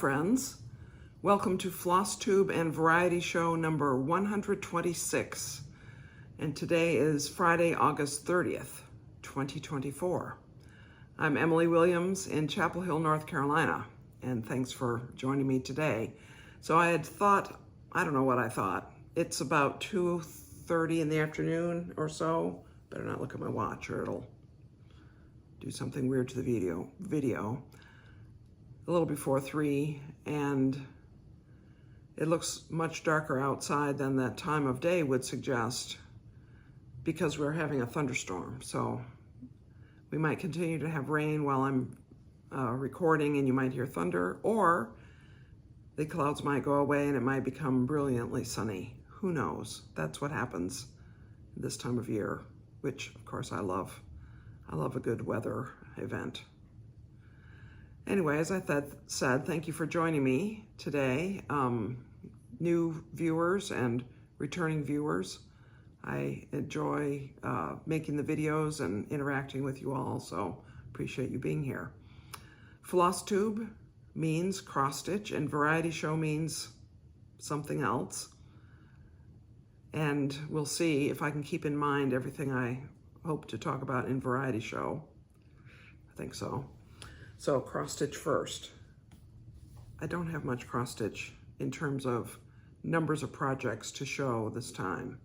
friends. Welcome to Flosstube and Variety Show number 126. And today is Friday, August 30th, 2024. I'm Emily Williams in Chapel Hill, North Carolina, and thanks for joining me today. So I had thought, I don't know what I thought. It's about 2:30 in the afternoon or so. Better not look at my watch or it'll do something weird to the video. A little before 3, and it looks much darker outside than that time of day would suggest because we're having a thunderstorm. So we might continue to have rain while I'm recording and you might hear thunder, or the clouds might go away and it might become brilliantly sunny. Who knows? That's what happens this time of year, which of course I love. I love a good weather event. Anyway, as I said, thank you for joining me today. New viewers and returning viewers. I enjoy making the videos and interacting with you all, so appreciate you being here. Flosstube means cross stitch and Variety Show means something else. And we'll see if I can keep in mind everything I hope to talk about in Variety Show. I think so. So cross stitch first. I don't have much cross stitch in terms of numbers of projects to show this time.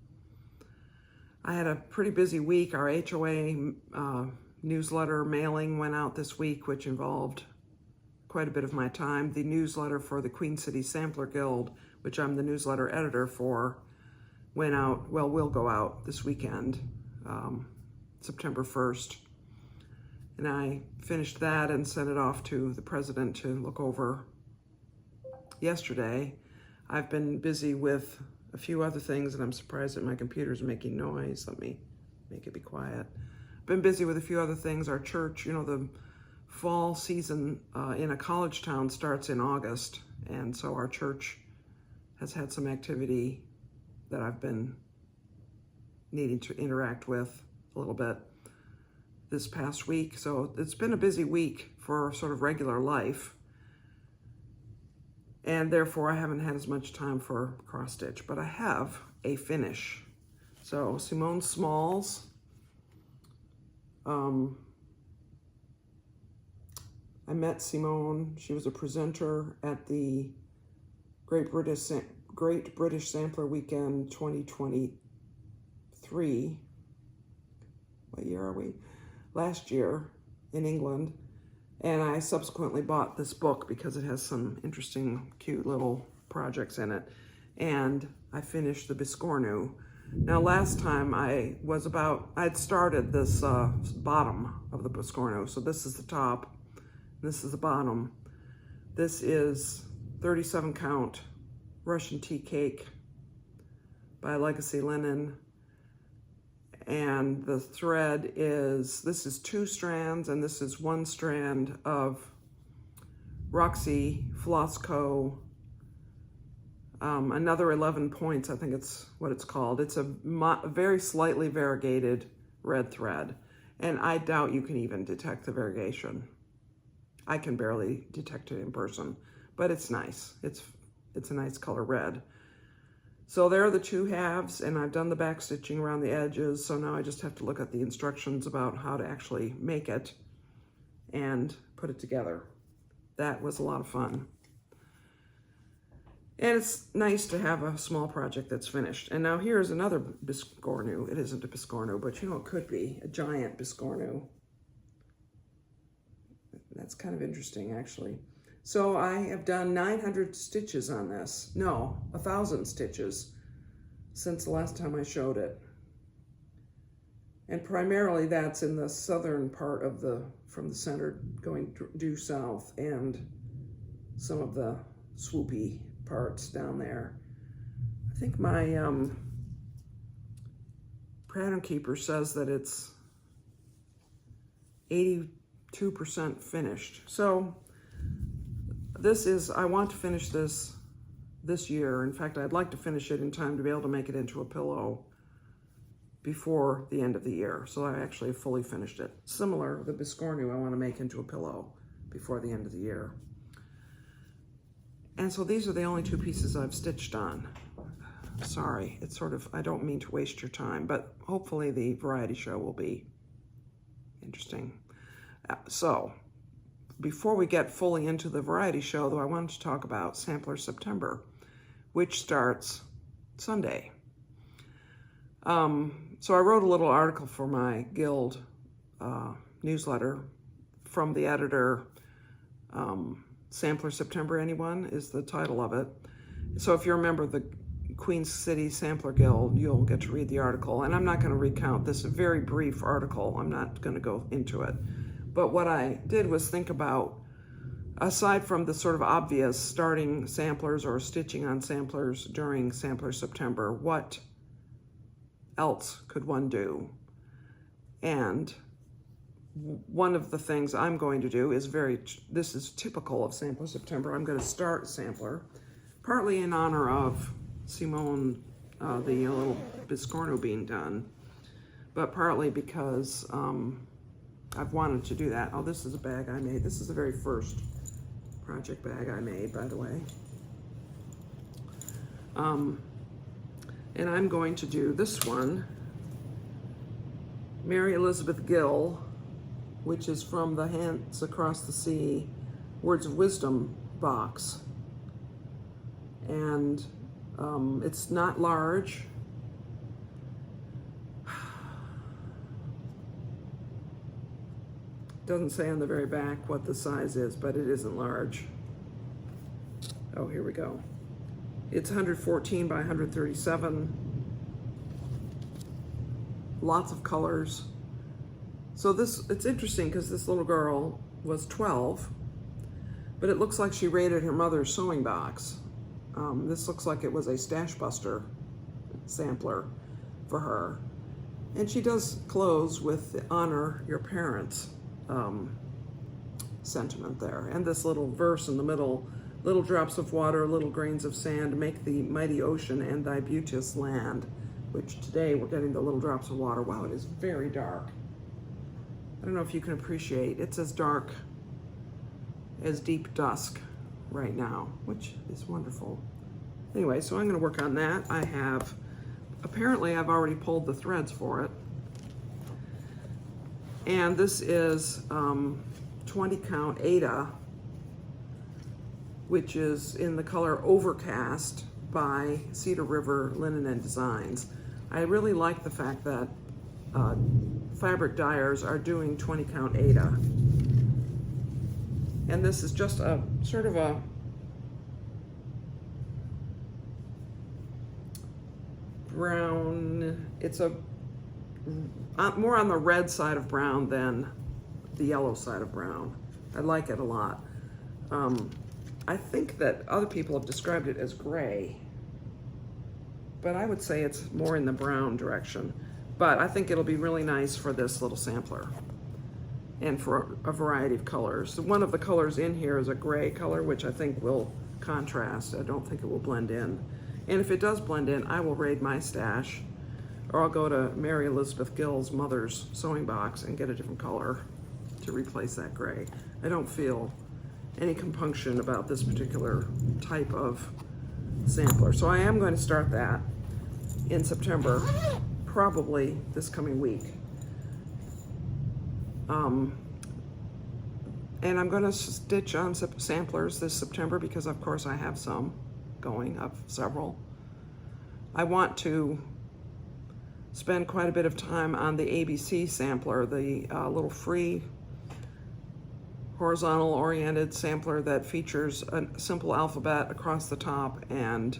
I had a pretty busy week. Our HOA newsletter mailing went out this week, which involved quite a bit of my time. The newsletter for the Queen City Sampler Guild, which I'm the newsletter editor for, went out, well, will go out this weekend, September 1st. And I finished that and sent it off to the president to look over yesterday. I've been busy with a few other things, and I'm surprised that my computer's making noise. Let me make it be quiet. Been busy with a few other things. Our church, you know, the fall season in a college town starts in August, and so our church has had some activity that I've been needing to interact with a little bit this past week. So it's been a busy week for sort of regular life, and therefore I haven't had as much time for cross stitch, but I have a finish. So Simone Smalls, I met Simone. She was a presenter at the Great British Sampler Weekend 2023. What year are we? Last year in England, and I subsequently bought this book because it has some interesting, cute little projects in it, and I finished the Biscornu. Now, last time I'd started this bottom of the Biscornu, so this is the top, this is the bottom. This is 37 count Russian tea cake by Legacy Linen. And the thread is, this is 2 strands, and this is 1 strand of Roxy Floss Co. Another 11 points, I think it's what it's called. It's a very slightly variegated red thread, and I doubt you can even detect the variegation. I can barely detect it in person, but it's nice. It's a nice color red. So there are the 2 halves, and I've done the back stitching around the edges, so now I just have to look at the instructions about how to actually make it and put it together. That was a lot of fun. And it's nice to have a small project that's finished. And now here's another Biscornu. It isn't a Biscornu, but you know, it could be a giant Biscornu. That's kind of interesting, actually. So I have done 900 stitches on this. No, 1,000 stitches since the last time I showed it. And primarily that's in the southern part of from the center going due south, and some of the swoopy parts down there. I think my pattern keeper says that it's 82% finished. So I want to finish this year. In fact, I'd like to finish it in time to be able to make it into a pillow before the end of the year. So I actually fully finished it. Similar, the Biscornu I want to make into a pillow before the end of the year. And so these are the only two pieces I've stitched on. Sorry, it's sort of, I don't mean to waste your time, but hopefully the variety show will be interesting. So, before we get fully into the variety show, though, I wanted to talk about Sampler September, which starts Sunday. So I wrote a little article for my guild newsletter from the editor. Sampler September, anyone, is the title of it. So if you're a member of the Queen City Sampler Guild, you'll get to read the article. And I'm not going to recount this, a very brief article. I'm not going to go into it. But what I did was think about, aside from the sort of obvious starting samplers or stitching on samplers during Sampler September, what else could one do? And one of the things I'm going to do is this is typical of Sampler September. I'm going to start a sampler, partly in honor of Simone, the little Biscornu being done, but partly because I've wanted to do that. Oh, this is a bag I made. This is the very first project bag I made, by the way. And I'm going to do this one, Mary Elizabeth Gill, which is from the Hands Across the Sea Words of Wisdom box. And it's not large. Doesn't say on the very back what the size is, but it isn't large. Oh, here we go. It's 114 by 137. Lots of colors. So it's interesting because this little girl was 12, but it looks like she raided her mother's sewing box. This looks like it was a Stash Buster sampler for her. And she does close with the honor your parents sentiment there. And this little verse in the middle, little drops of water, little grains of sand, make the mighty ocean and thy beauteous land, which today we're getting the little drops of water. Wow, it is very dark. I don't know if you can appreciate, it's as dark as deep dusk right now, which is wonderful. Anyway, so I'm going to work on that. Apparently I've already pulled the threads for it. And this is 20 count Aida, which is in the color Overcast by Cedar River Linen and Designs. I really like the fact that fabric dyers are doing 20 count Aida. And this is just a sort of a brown, it's a more on the red side of brown than the yellow side of brown. I like it a lot. I think that other people have described it as gray, but I would say it's more in the brown direction. But I think it'll be really nice for this little sampler and for a variety of colors. One of the colors in here is a gray color, which I think will contrast. I don't think it will blend in. And if it does blend in, I will raid my stash, or I'll go to Mary Elizabeth Gill's mother's sewing box and get a different color to replace that gray. I don't feel any compunction about this particular type of sampler. So I am going to start that in September, probably this coming week. And I'm going to stitch on samplers this September because, of course, I have some going, of several. I want to spend quite a bit of time on the ABC sampler, the little free horizontal oriented sampler that features a simple alphabet across the top and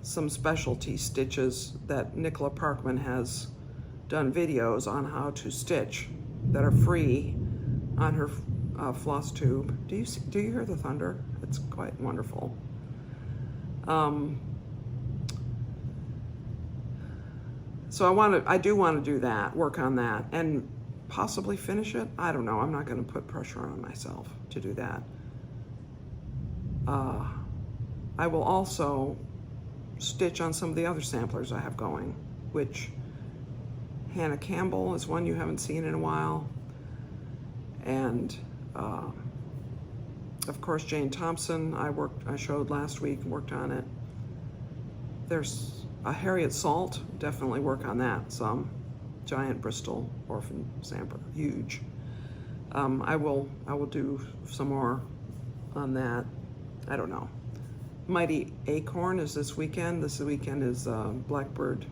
some specialty stitches that Nicola Parkman has done videos on how to stitch that are free on her Flosstube. Do you hear the thunder? It's quite wonderful. So I do want to do that, work on that, and possibly finish it. I don't know. I'm not going to put pressure on myself to do that. I will also stitch on some of the other samplers I have going, which Hannah Campbell is one you haven't seen in a while, and Of course, Jane Thompson, I showed last week, worked on it. There's a Harriet Salt, definitely work on that some. Giant Bristol orphan sample, huge. I will do some more on that. I don't know. Mighty Acorn is this weekend. This weekend is Blackbird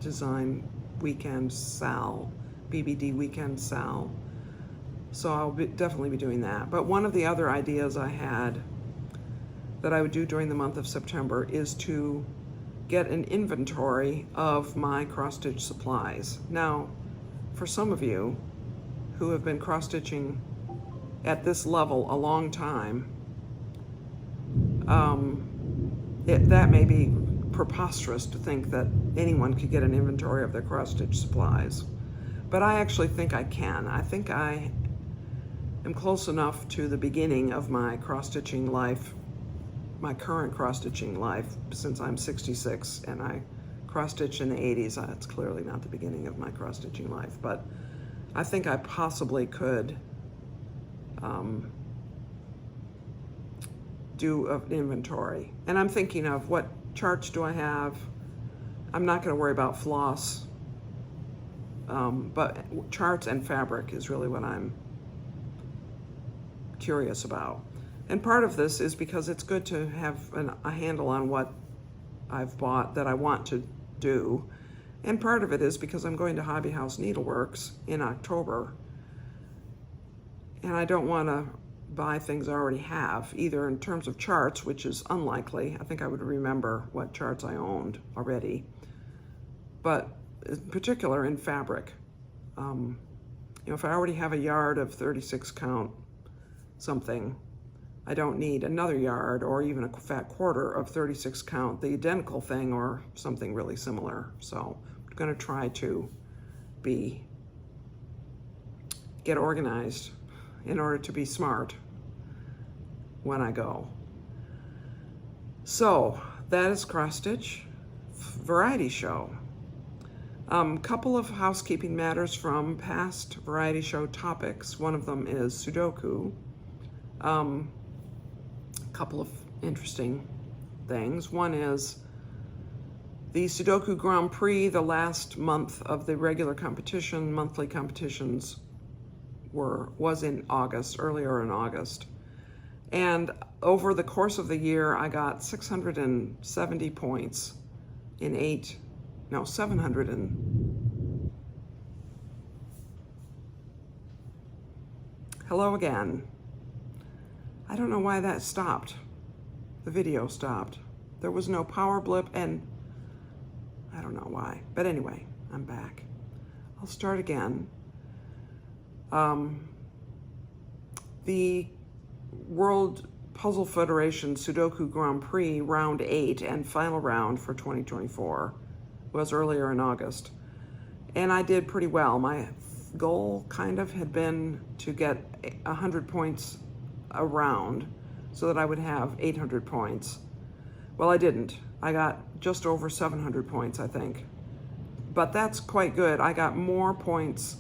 Design Weekend Sal, BBD Weekend Sal. So I'll definitely be doing that. But one of the other ideas I had that I would do during the month of September is to get an inventory of my cross-stitch supplies. Now, for some of you who have been cross-stitching at this level a long time, that may be preposterous to think that anyone could get an inventory of their cross-stitch supplies. But I actually think I can. I think I am close enough to the beginning of my cross-stitching life, my current cross-stitching life, since I'm 66 and I cross-stitched in the 80s. It's clearly not the beginning of my cross-stitching life, but I think I possibly could do an inventory. And I'm thinking of what charts do I have. I'm not going to worry about floss, but charts and fabric is really what I'm curious about. And part of this is because it's good to have a handle on what I've bought that I want to do. And part of it is because I'm going to Hobby House Needleworks in October. And I don't want to buy things I already have, either in terms of charts, which is unlikely. I think I would remember what charts I owned already. But in particular in fabric. If I already have a yard of 36 count something, I don't need another yard or even a fat quarter of 36 count, the identical thing or something really similar. So I'm going to try to get organized in order to be smart when I go. So that is cross stitch variety show. Couple of housekeeping matters from past variety show topics. One of them is Sudoku. Couple of interesting things. One is the Sudoku Grand Prix, the last month of the regular competition, monthly competitions was in August, earlier in August. And over the course of the year, I got 670 points in 700 and... Hello again. I don't know why that stopped. The video stopped. There was no power blip, and I don't know why. But anyway, I'm back. I'll start again. The World Puzzle Federation Sudoku Grand Prix Round 8 and final round for 2024 was earlier in August. And I did pretty well. My goal kind of had been to get 100 points a round so that I would have 800 points. Well, I didn't. I got just over 700 points, I think. But that's quite good. I got more points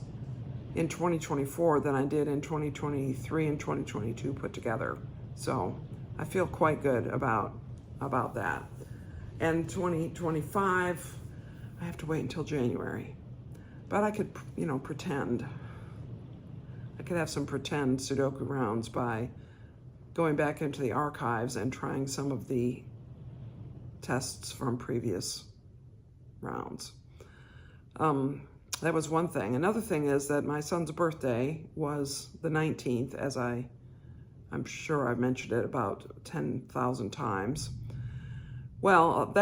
in 2024 than I did in 2023 and 2022 put together. So I feel quite good about that. And 2025, I have to wait until January. But I could, pretend. I could have some pretend Sudoku rounds by going back into the archives and trying some of the tests from previous rounds. That was one thing. Another thing is that my son's birthday was the 19th, as I'm sure I've mentioned it about 10,000 times. Well,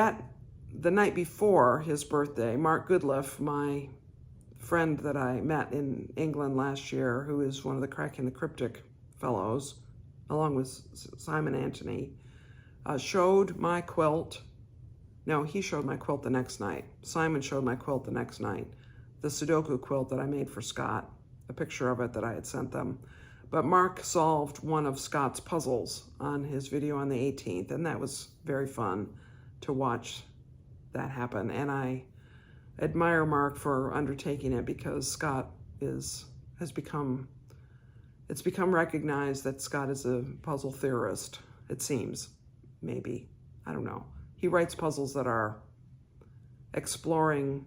the night before his birthday, Mark Goodliff, my friend that I met in England last year, who is one of the Cracking the Cryptic fellows, along with Simon Anthony, showed my quilt. No, he showed my quilt the next night. Simon showed my quilt the next night. The Sudoku quilt that I made for Scott, a picture of it that I had sent them. But Mark solved one of Scott's puzzles on his video on the 18th, and that was very fun to watch that happen. And I admire Mark for undertaking it because Scott has become it's become recognized that Scott is a puzzle theorist, it seems. Maybe. I don't know. He writes puzzles that are exploring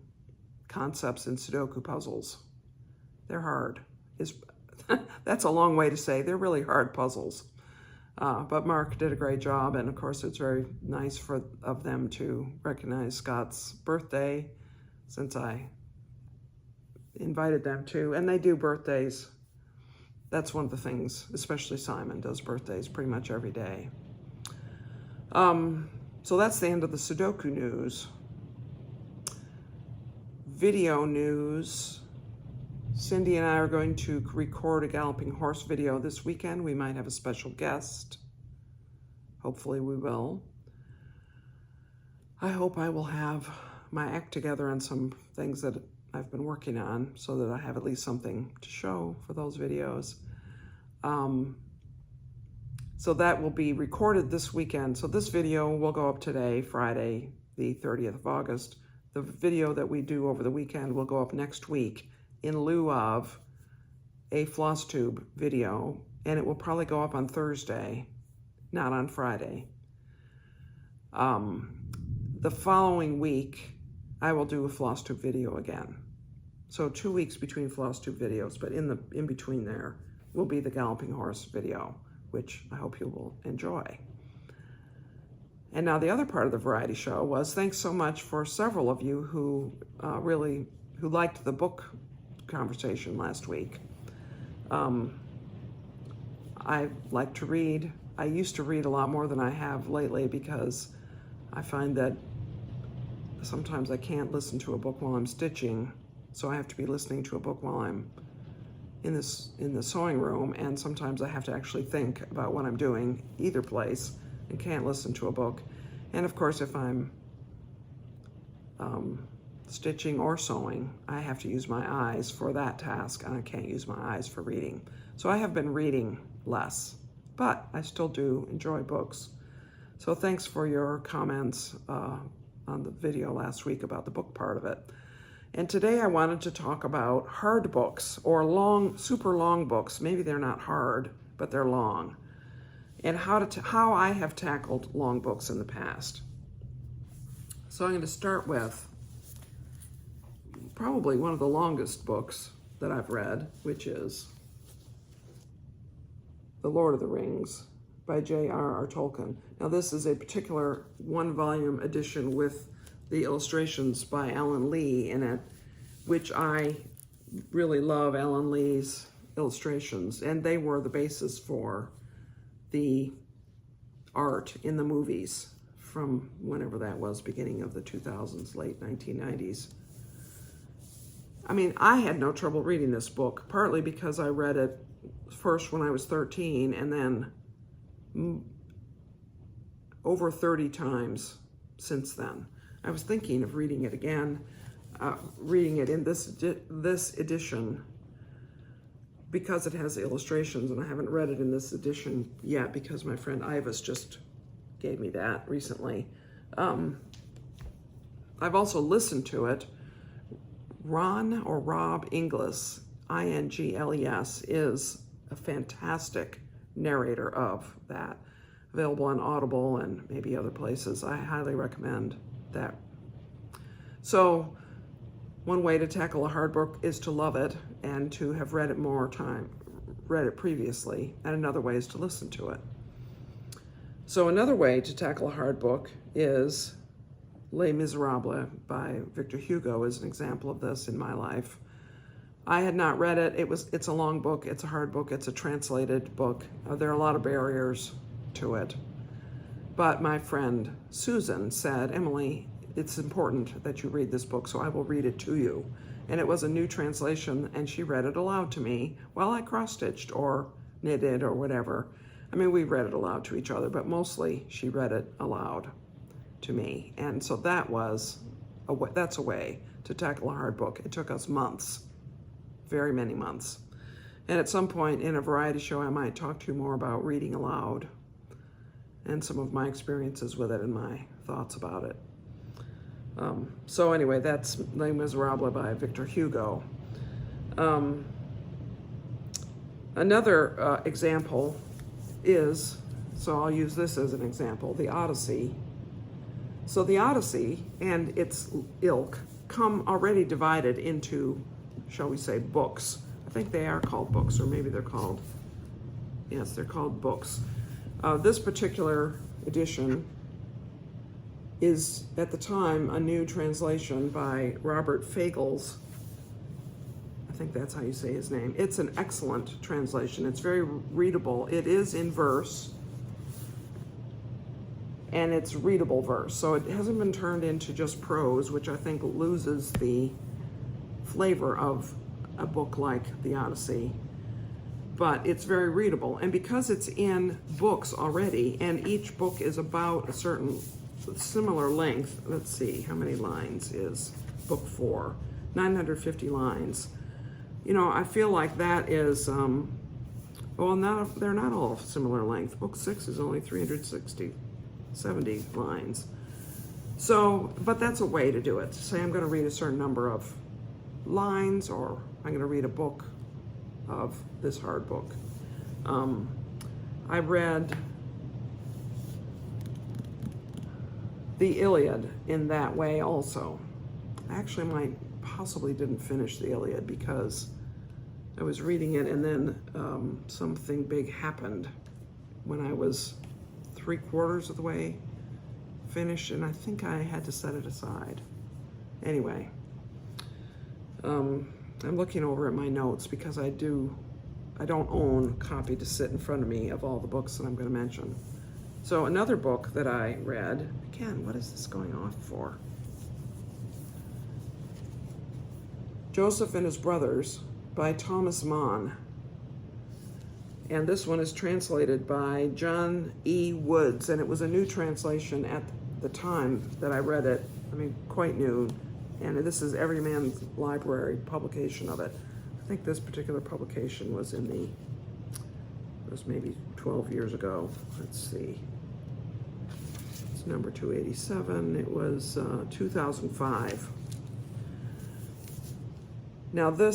concepts in Sudoku puzzles. They're hard. That's a long way to say they're really hard puzzles. But Mark did a great job, and of course it's very nice of them to recognize Scott's birthday, since I invited them to, and they do birthdays. That's one of the things, especially Simon does birthdays pretty much every day. So that's the end of the Sudoku news. Video news. Cindy and I are going to record a galloping horse video this weekend. We might have a special guest. Hopefully we will. I hope I will have my act together on some things that I've been working on so that I have at least something to show for those videos. So that will be recorded this weekend. So this video will go up today, Friday, the 30th of August. The video that we do over the weekend will go up next week in lieu of a Flosstube video, and it will probably go up on Thursday, not on Friday. The following week, I will do a Flosstube video again. So 2 weeks between Flosstube videos, but in between there will be the galloping horse video, which I hope you will enjoy. And now the other part of the variety show was thanks so much for several of you who who liked the book conversation last week. I like to read. I used to read a lot more than I have lately because I find that sometimes I can't listen to a book while I'm stitching, so I have to be listening to a book while I'm in the sewing room, and sometimes I have to actually think about what I'm doing either place and can't listen to a book. And of course, if I'm stitching or sewing, I have to use my eyes for that task, and I can't use my eyes for reading. So I have been reading less, but I still do enjoy books. So thanks for your comments on the video last week about the book part of it. And today I wanted to talk about hard books or long, super long books. Maybe they're not hard, but they're long. And how I have tackled long books in the past. So I'm going to start with probably one of the longest books that I've read, which is The Lord of the Rings by J.R.R. Tolkien. Now this is a particular one-volume edition with the illustrations by Alan Lee in it, which I really love Alan Lee's illustrations, and they were the basis for the art in the movies from whenever that was, beginning of the 2000s, late 1990s. I mean, I had no trouble reading this book, partly because I read it first when I was 13 and then over 30 times since then. I was thinking of reading it again, reading it in this edition because it has illustrations, and I haven't read it in this edition yet because my friend Ivis just gave me that recently. I've also listened to it. Rob Inglis, I-N-G-L-E-S, is a fantastic narrator of that. Available on Audible and maybe other places. I highly recommend that. So one way to tackle a hard book is to love it and to have read it previously, and another way is to listen to it. So another way to tackle a hard book is Les Miserables by Victor Hugo is an example of this in my life. I had not read it. It's a long book, it's a hard book, it's a translated book. There are a lot of barriers to it. But my friend Susan said, Emily, it's important that you read this book, so I will read it to you. And it was a new translation, and she read it aloud to me while I cross-stitched or knitted or whatever. I mean, we read it aloud to each other, but mostly she read it aloud to me. And so that's a way to tackle a hard book. It took us months, very many months. And at some point in a variety show, I might talk to you more about reading aloud and some of my experiences with it and my thoughts about it. So anyway, that's Les Miserables by Victor Hugo. Another example is, so I'll use this as an example, the Odyssey. So the Odyssey and its ilk come already divided into, shall we say, books. I think they are called books, or maybe they're called, yes, they're called books. This particular edition is, at the time, a new translation by Robert Fagles. I think that's how you say his name. It's an excellent translation. It's very readable. It is in verse, and it's readable verse. So it hasn't been turned into just prose, which I think loses the flavor of a book like the Odyssey. But it's very readable. And because it's in books already, and each book is about a certain similar length, let's see, how many lines is book 4? 950 lines. You know, I feel like that is, well, they're not all similar length. Book 6 is only 70 lines. So, but that's a way to do it. Say I'm going to read a certain number of lines, or I'm going to read a book of this hard book. I read the Iliad in that way also. I actually possibly didn't finish the Iliad because I was reading it and then something big happened when I was 3/4 of the way finished, and I think I had to set it aside. Anyway, I'm looking over at my notes because I don't own a copy to sit in front of me of all the books that I'm going to mention. So another book that I read, again, what is this going off for? Joseph and His Brothers by Thomas Mann. And this one is translated by John E. Woods, and it was a new translation at the time that I read it. I mean, quite new. And this is Everyman's Library publication of it. I think this particular publication was it was maybe 12 years ago. Let's see. It's number 287. It was 2005. Now there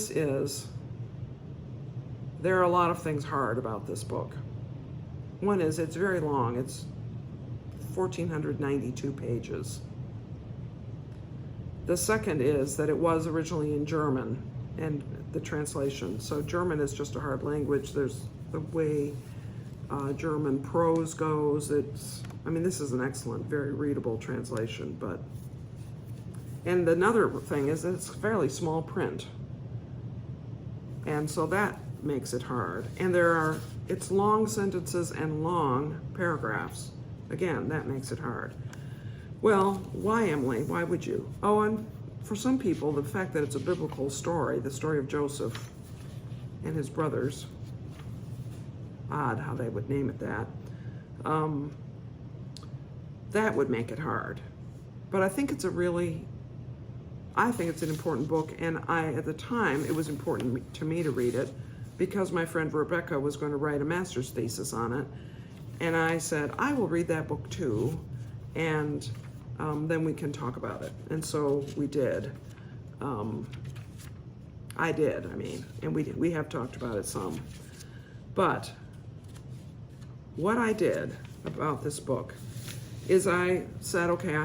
are a lot of things hard about this book. One is it's very long. It's 1,492 pages. The second is that it was originally in German, and the translation. So German is just a hard language. There's the way German prose goes. I mean, this is an excellent, very readable translation, and another thing is that it's fairly small print. And so that makes it hard. And it's long sentences and long paragraphs. Again, that makes it hard. Well, why, Emily? Why would you? Oh, and for some people, the fact that it's a biblical story, the story of Joseph and his brothers, odd how they would name it that, that would make it hard. But I think it's an important book, and at the time, it was important to me to read it because my friend Rebecca was going to write a master's thesis on it, and I said, I will read that book too, and then we can talk about it. And so we did. I did, and we have talked about it some. But what I did about this book is I said, okay, I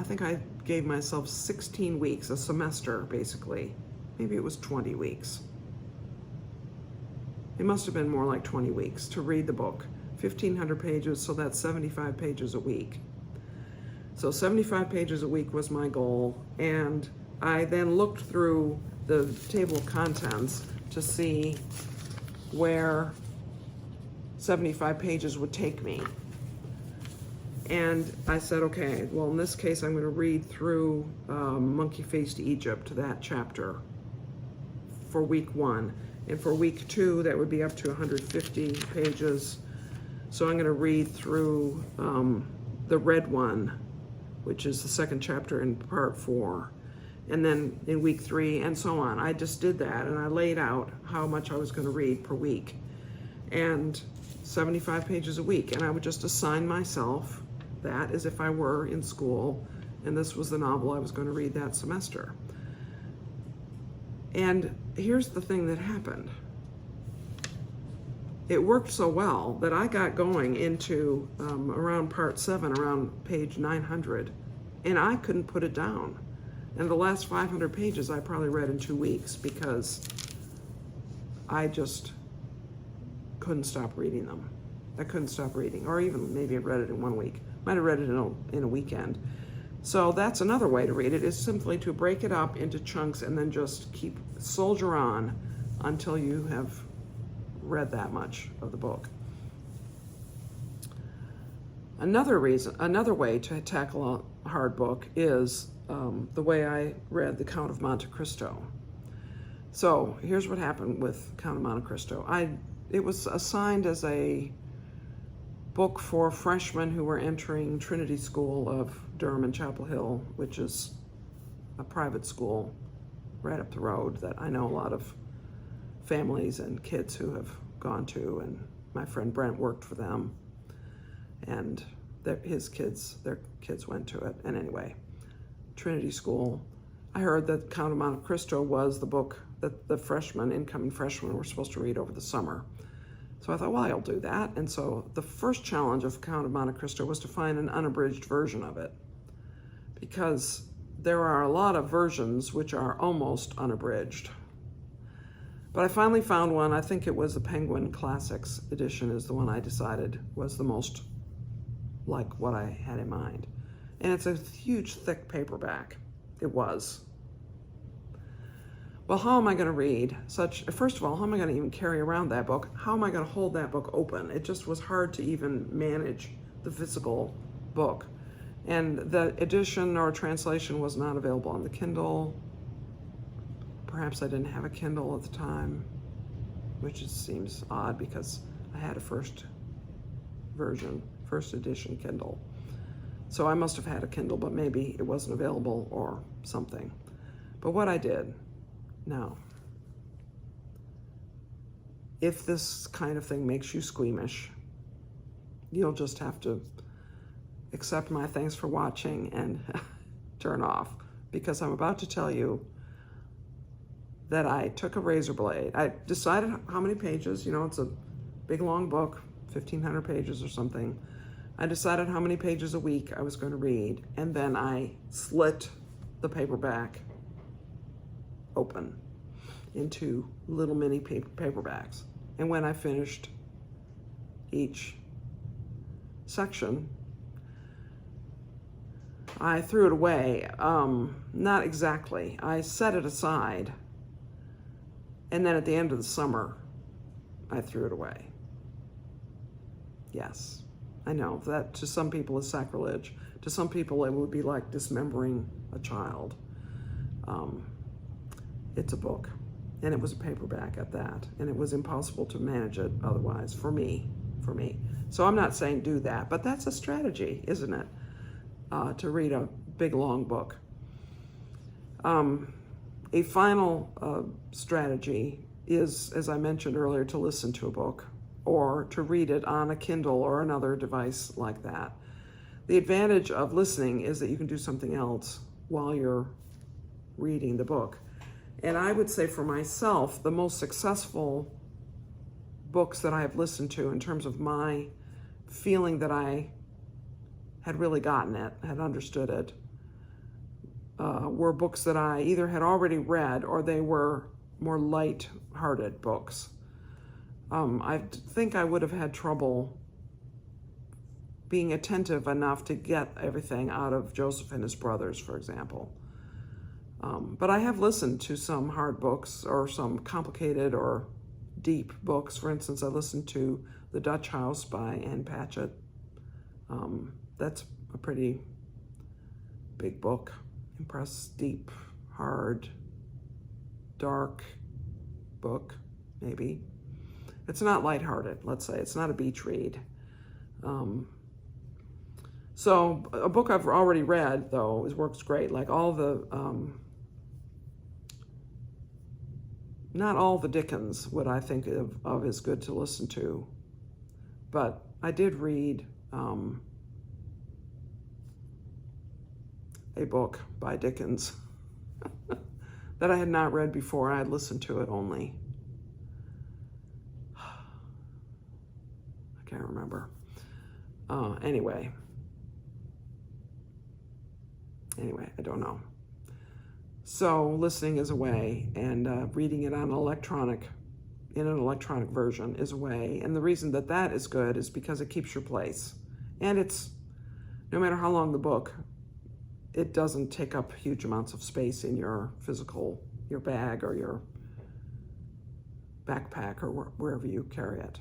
think I gave myself 16 weeks, a semester, basically. Maybe it was 20 weeks. It must have been more like 20 weeks to read the book. 1,500 pages, so that's 75 pages a week. So 75 pages a week was my goal, and I then looked through the table of contents to see where 75 pages would take me. And I said, okay, well, in this case, I'm going to read through Monkey-Faced Egypt, that chapter, for week 1. And for week 2, that would be up to 150 pages. So I'm going to read through the red one, which is the second chapter in part 4. And then in week 3, and so on. I just did that, and I laid out how much I was going to read per week. And 75 pages a week. And I would just assign myself that as if I were in school, and this was the novel I was going to read that semester. And here's the thing that happened. it worked so well that I got going into around part 7, around page 900, and I couldn't put it down. And the last 500 pages I probably read in 2 weeks because I just couldn't stop reading them. I couldn't stop reading, or even maybe I read it in 1 week. Might have read it in a weekend. So that's another way to read it, is simply to break it up into chunks and then just soldier on until you have read that much of the book. Another way to tackle a hard book is the way I read The Count of Monte Cristo. So here's what happened with Count of Monte Cristo. It was assigned as a book for freshmen who were entering Trinity School of Durham and Chapel Hill, which is a private school right up the road that I know a lot of families and kids who have gone to, and my friend Brent worked for them, and their kids went to it. And anyway, Trinity School. I heard that Count of Monte Cristo was the book that the incoming freshmen were supposed to read over the summer. So I thought, well, I'll do that. And so the first challenge of Count of Monte Cristo was to find an unabridged version of it, because there are a lot of versions which are almost unabridged. But I finally found one. I think it was the Penguin Classics edition is the one I decided was the most like what I had in mind. And it's a huge, thick paperback. It was. Well, how am I going to read first of all, how am I going to even carry around that book? How am I going to hold that book open? It just was hard to even manage the physical book. And the edition or translation was not available on the Kindle. Perhaps I didn't have a Kindle at the time, which just seems odd because I had a first edition Kindle. So I must have had a Kindle, but maybe it wasn't available or something. But what I did, now, if this kind of thing makes you squeamish, you'll just have to accept my thanks for watching and turn off, because I'm about to tell you that I took a razor blade. I decided how many pages, it's a big long book, 1,500 pages or something. I decided how many pages a week I was going to read, and then I slit the paperback open into little mini paperbacks. And when I finished each section, I threw it away. Not exactly. I set it aside, and then at the end of the summer, I threw it away. Yes, I know that to some people is sacrilege. To some people, it would be like dismembering a child. It's a book, and it was a paperback at that, and it was impossible to manage it otherwise for me. So I'm not saying do that, but that's a strategy, isn't it? To read a big, long book. A final strategy is, as I mentioned earlier, to listen to a book or to read it on a Kindle or another device like that. The advantage of listening is that you can do something else while you're reading the book. And I would say for myself, the most successful books that I have listened to in terms of my feeling that I had really gotten it, had understood it, were books that I either had already read or they were more light-hearted books. I think I would have had trouble being attentive enough to get everything out of Joseph and His Brothers, for example. But I have listened to some hard books or some complicated or deep books. For instance, I listened to The Dutch House by Ann Patchett. That's a pretty big book. Deep, hard, dark book, maybe. It's not lighthearted, let's say. It's not a beach read. So a book I've already read, though, works great. Like all the, not all the Dickens would I think of as good to listen to. But I did read a book by Dickens that I had not read before. I had listened to it only. Anyway, I don't know. So listening is a way, and reading it on in an electronic version is a way. And the reason that is good is because it keeps your place. And it's, no matter how long the book, it doesn't take up huge amounts of space in your bag or your backpack or wherever you carry it.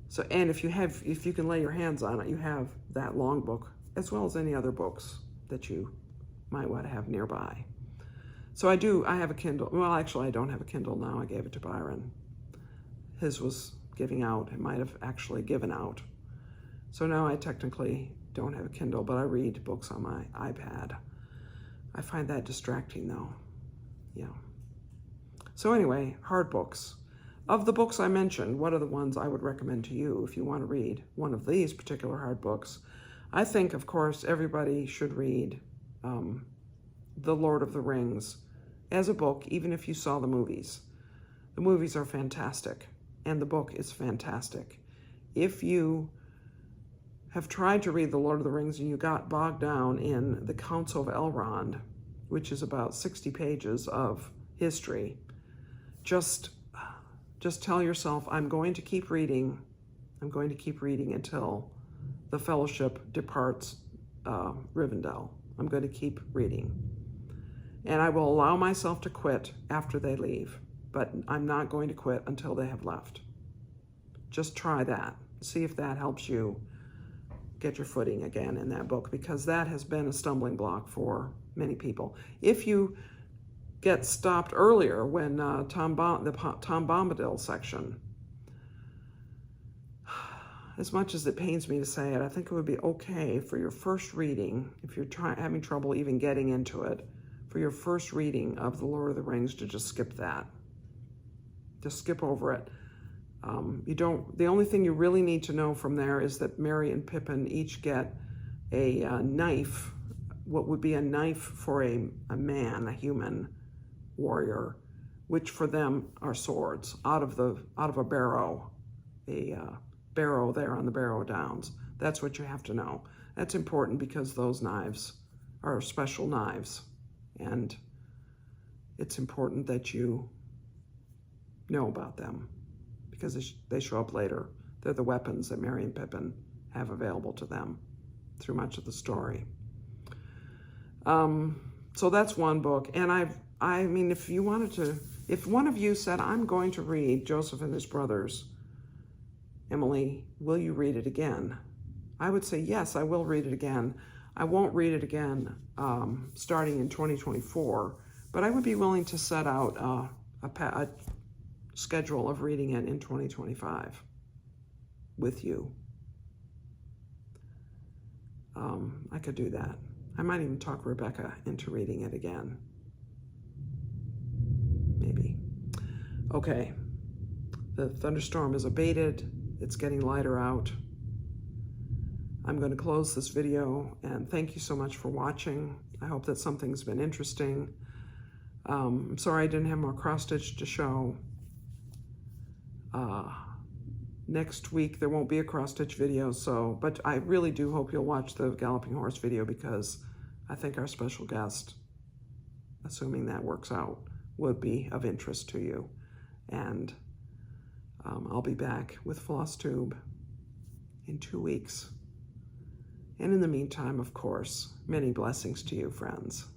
So, and if you can lay your hands on it, you have that long book as well as any other books that you might want to have nearby. So I have a Kindle. Well, actually, I don't have a Kindle now. I gave it to Byron. His was giving out. It might have actually given out. So now I technically don't have a Kindle, but I read books on my iPad. I find that distracting, though. Yeah. So anyway, hard books. Of the books I mentioned, what are the ones I would recommend to you if you want to read one of these particular hard books? I think, of course, everybody should read The Lord of the Rings as a book, even if you saw the movies. The movies are fantastic, and the book is fantastic. If you have tried to read The Lord of the Rings and you got bogged down in the Council of Elrond, which is about 60 pages of history, just tell yourself, I'm going to keep reading. I'm going to keep reading until the Fellowship departs Rivendell. I'm going to keep reading. And I will allow myself to quit after they leave, but I'm not going to quit until they have left. Just try that. See if that helps you get your footing again in that book, because that has been a stumbling block for many people. If you get stopped earlier when the Tom Bombadil section, as much as it pains me to say it, I think it would be okay for your first reading, if you're having trouble even getting into it, for your first reading of The Lord of the Rings to just skip that. Just skip over it. The only thing you really need to know from there is that Merry and Pippin each get a knife, what would be a knife for a man, a human warrior, which for them are swords, out of a barrow, barrow there on the Barrow Downs. That's what you have to know. That's important because those knives are special knives, and it's important that you know about them because they show up later. They're the weapons that Merry and Pippin have available to them through much of the story. So that's one book, and I mean, if one of you said, I'm going to read Joseph and His Brothers, Emily, will you read it again? I would say, yes, I will read it again. I won't read it again starting in 2024, but I would be willing to set out a schedule of reading it in 2025 with you. I could do that. I might even talk Rebecca into reading it again. Maybe. Okay. The thunderstorm is abated. It's getting lighter out. I'm going to close this video, and thank you so much for watching. I hope that something's been interesting. I'm sorry I didn't have more cross-stitch to show. Next week there won't be a cross-stitch video, but I really do hope you'll watch the Galloping Horse video, because I think our special guest, assuming that works out, would be of interest to you. And I'll be back with Flosstube in 2 weeks. And in the meantime, of course, many blessings to you, friends.